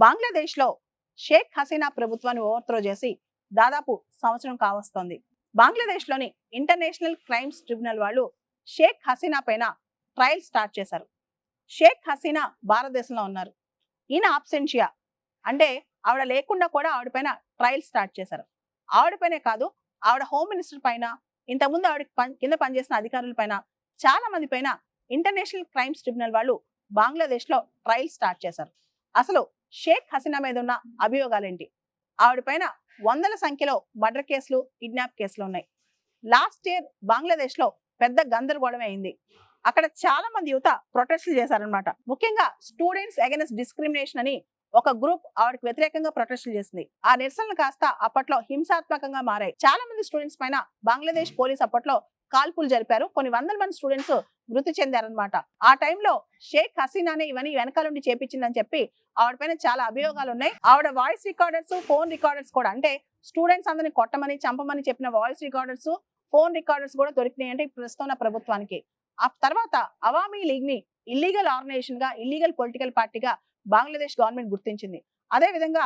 బంగ్లాదేశ్‌లో షేక్ హసీనా ప్రభుత్వాన్ని ఓవర్‌త్రో చేసి దాదాపు సంవత్సరం కావస్తోంది. బంగ్లాదేశ్‌లోని ఇంటర్నేషనల్ క్రైమ్స్ ట్రిబ్యునల్ వాళ్ళు షేక్ హసీనా పైన ట్రయల్ స్టార్ట్ చేశారు. షేక్ హసీనా భారతదేశంలో ఉన్నారు. ఈయన ఆబ్సెన్షియా అంటే ఆవిడ లేకుండా కూడా ఆవిడ పైన ట్రయల్ స్టార్ట్ చేశారు. ఆవిడ పైనే కాదు, ఆవిడ హోమ్ మినిస్టర్ పైన, ఇంతకుముందు ఆవిడ కింద పనిచేసిన అధికారుల పైన, చాలా మంది పైన ఇంటర్నేషనల్ క్రైమ్స్ ట్రిబ్యునల్ వాళ్ళు బంగ్లాదేశ్‌లో ట్రయల్ స్టార్ట్ చేశారు. అసలు షేక్ హసీనా మీద ఉన్న అభియోగాలేంటి? ఆవిడ పైన వందల సంఖ్యలో మర్డర్ కేసులు, కిడ్నాప్ కేసులు ఉన్నాయి. లాస్ట్ ఇయర్ బంగ్లాదేశ్ లో పెద్ద గందరగోళమే అయింది. అక్కడ చాలా మంది యువత ప్రొటెస్టులు చేశారనమాట. ముఖ్యంగా స్టూడెంట్స్ అగైన్స్ డిస్క్రిమినేషన్ అని ఒక గ్రూప్ ఆవిడకి వ్యతిరేకంగా ప్రొటెస్టులు చేసింది. ఆ నిరసనలు కాస్త అప్పట్లో హింసాత్మకంగా మారాయి. చాలా మంది స్టూడెంట్స్ పైన బంగ్లాదేశ్ పోలీస్ అప్పట్లో కాల్పులు జరిపారు. కొన్ని వందల మంది స్టూడెంట్స్ మృతి చెందారనమాట. ఆ టైంలో షేక్ హసీనానే ఇవన్నీ వెనకాలండి చేపించిందని చెప్పి ఆవిడ పైన చాలా అభియోగాలు ఉన్నాయి. ఆవిడ వాయిస్ రికార్డర్స్, ఫోన్ రికార్డర్స్ కూడా, అంటే స్టూడెంట్స్ అందరిని కొట్టమని, చంపమని చెప్పిన వాయిస్ రికార్డర్స్, ఫోన్ రికార్డర్స్ కూడా దొరికినాయి అంటే ప్రస్తుతం ప్రభుత్వానికి. ఆ తర్వాత అవామీ లీగ్ ని ఇల్లీగల్ ఆర్గనైజేషన్ గా, ఇల్లీగల్ పొలిటికల్ పార్టీగా బంగ్లాదేశ్ గవర్నమెంట్ గుర్తించింది. అదే విధంగా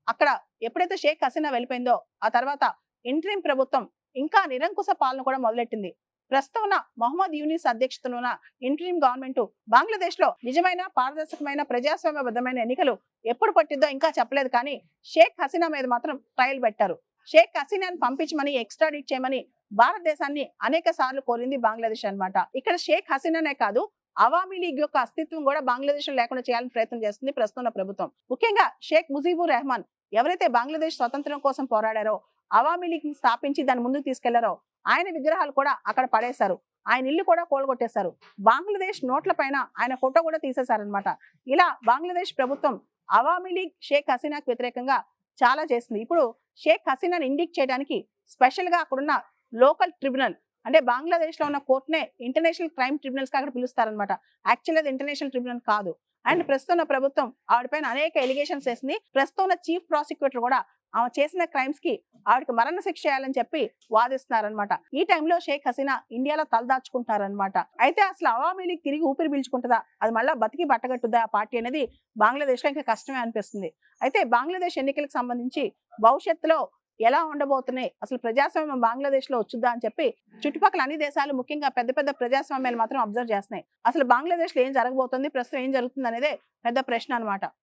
అక్కడ ఎప్పుడైతే షేక్ హసీనా వెళ్ళిపోయిందో ఆ తర్వాత ఇంటరిం ప్రభుత్వం ఇంకా నిరంకుశ పాలన కూడా మొదలెట్టింది. ప్రస్తుతం ఉన్న మొహమ్మద్ యూనిస్ అధ్యక్షతలో ఉన్న ఇంటరిం గవర్నమెంట్ బంగ్లాదేశ్ లో నిజమైన, పారదర్శకమైన, ప్రజాస్వామ్యబద్ధమైన ఎన్నికలు ఎప్పుడు పట్టిద్దో ఇంకా చెప్పలేదు. కానీ షేక్ హసీనా మీద మాత్రం ట్రయల్ పెట్టారు. షేక్ హసీనాని పంపించమని, ఎక్స్ట్రాడిట్ చేయమని భారతదేశాన్ని అనేక సార్లు కోరింది బంగ్లాదేశ్ అన్నమాట. ఇక్కడ షేక్ హసీనానే కాదు, అవామీ లీగ్ యొక్క అస్తిత్వం కూడా బంగ్లాదేశ్ లో లేకుండా చేయాలని ప్రయత్నం చేస్తుంది ప్రస్తుతం ప్రభుత్వం. ముఖ్యంగా షేక్ ముజీబుర్ రెహమాన్ ఎవరైతే బంగ్లాదేశ్ స్వతంత్రం కోసం పోరాడారో, అవామీ లీగ్ ని స్థాపించి దాన్ని ముందుకు తీసుకెళ్లారో, ఆయన విగ్రహాలు కూడా అక్కడ పడేశారు. ఆయన ఇల్లు కూడా కూలగొట్టేశారు. బంగ్లాదేశ్ నోట్ల పైన ఆయన ఫోటో కూడా తీసేశారనమాట. ఇలా బంగ్లాదేశ్ ప్రభుత్వం అవామీ లీగ్ షేక్ హసీనాకు వ్యతిరేకంగా చాలా చేసింది. ఇప్పుడు షేక్ హసీనాని ఇండిక్ట్ చేయడానికి స్పెషల్ గా అక్కడున్న లోకల్ ట్రిబ్యునల్, అంటే బంగ్లాదేశ్ లో ఉన్న కోర్టునే ఇంటర్నేషనల్ క్రైమ్ ట్రిబ్యునల్స్ గా అక్కడ పిలుస్తారనమాట. యాక్చువల్ అది ఇంటర్నేషనల్ ట్రిబ్యునల్ కాదు. అండ్ ప్రస్తుతం ప్రభుత్వం ఆవిడపైన అనేక ఎలిగేషన్స్ వేసింది. ప్రస్తుతం చీఫ్ ప్రాసిక్యూటర్ కూడా ఆమె చేసిన క్రైమ్స్ కి ఆవిడకి మరణ శిక్ష చేయాలని చెప్పి వాదిస్తున్నారనమాట. ఈ టైంలో షేక్ హసీనా ఇండియాలో తలదాచుకుంటారనమాట. అయితే అసలు అవామీ లీగ్ తిరిగి ఊపిరి పీల్చుకుంటుందా, అది మళ్ళీ బతికి బట్టగట్టుదా ఆ పార్టీ అనేది బంగ్లాదేశ్ లో ఇంకా కష్టమే అనిపిస్తుంది. అయితే బంగ్లాదేశ్ ఎన్నికలకు సంబంధించి భవిష్యత్తులో ఎలా ఉండబోతున్నాయి, అసలు ప్రజాస్వామ్యం బంగ్లాదేశ్ లో వచ్చుద్దా అని చెప్పి చుట్టుపక్కల అన్ని దేశాలు, ముఖ్యంగా పెద్ద పెద్ద ప్రజాస్వామ్యాలు మాత్రం అబ్జర్వ్ చేస్తున్నాయి. అసలు బంగ్లాదేశ్ లో ఏం జరగబోతుంది, ప్రస్తుతం ఏం జరుగుతుంది అనేదే పెద్ద ప్రశ్న అనమాట.